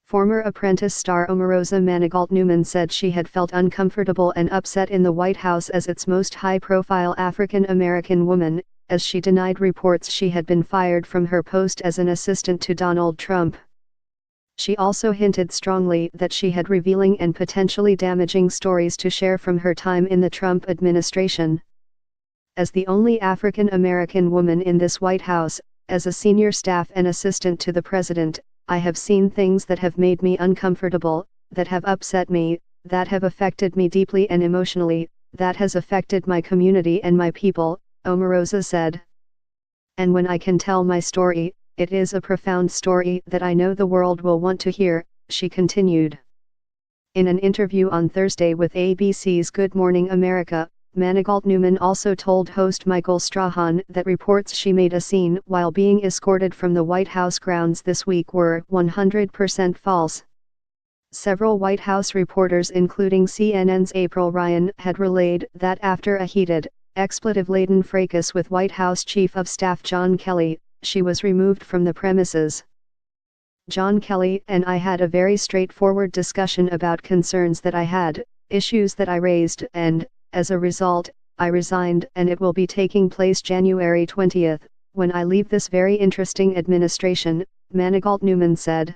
Former Apprentice star Omarosa Manigault-Newman said she had felt uncomfortable and upset in the White House as its most high-profile African-American woman, as she denied reports she had been fired from her post as an assistant to Donald Trump. She also hinted strongly that she had revealing and potentially damaging stories to share from her time in the Trump administration. As the only African-American woman in this White House, as a senior staff and assistant to the president, I have seen things that have made me uncomfortable, that have upset me, that have affected me deeply and emotionally, that has affected my community and my people, Omarosa said. And when I can tell my story, it is a profound story that I know the world will want to hear, she continued. In an interview on Thursday with ABC's Good Morning America, Manigault-Newman also told host Michael Strahan that reports she made a scene while being escorted from the White House grounds this week were 100% false. Several White House reporters including CNN's April Ryan had relayed that after a heated, expletive-laden fracas with White House Chief of Staff John Kelly, she was removed from the premises. John Kelly and I had a very straightforward discussion about concerns that I had, issues that I raised, and, as a result, I resigned, and it will be taking place January 20th, when I leave this very interesting administration, Manigault-Newman said.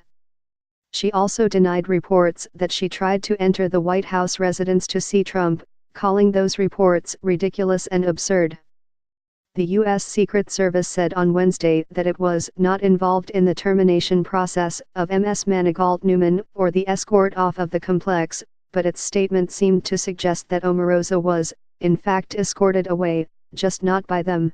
She also denied reports that she tried to enter the White House residence to see Trump, calling those reports ridiculous and absurd. The U.S. Secret Service said on Wednesday that it was not involved in the termination process of Ms. Manigault-Newman or the escort off of the complex, but its statement seemed to suggest that Omarosa was, in fact, escorted away, just not by them.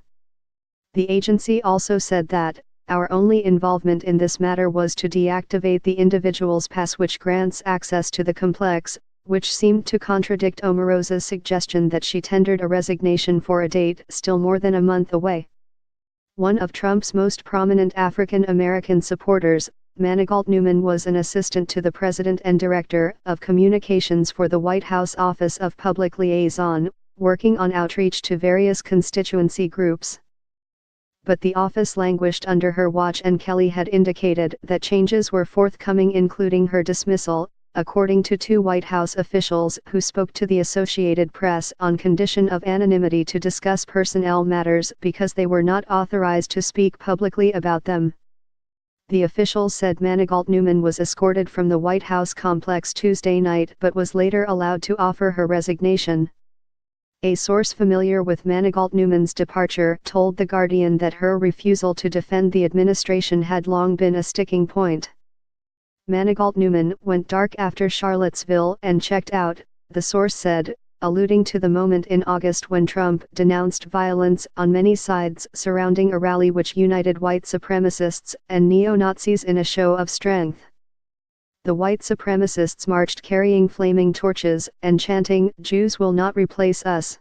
The agency also said that, our only involvement in this matter was to deactivate the individual's pass which grants access to the complex, which seemed to contradict Omarosa's suggestion that she tendered a resignation for a date still more than a month away. One of Trump's most prominent African American supporters, Manigault-Newman was an assistant to the president and director of communications for the White House Office of Public Liaison, working on outreach to various constituency groups. But the office languished under her watch, and Kelly had indicated that changes were forthcoming, including her dismissal, according to two White House officials who spoke to the Associated Press on condition of anonymity to discuss personnel matters because they were not authorized to speak publicly about them. The officials said Manigault-Newman was escorted from the White House complex Tuesday night but was later allowed to offer her resignation. A source familiar with Manigault-Newman's departure told The Guardian that her refusal to defend the administration had long been a sticking point. Manigault-Newman went dark after Charlottesville and checked out, the source said, alluding to the moment in August when Trump denounced violence on many sides surrounding a rally which united white supremacists and neo-Nazis in a show of strength. The white supremacists marched carrying flaming torches and chanting, "Jews will not replace us."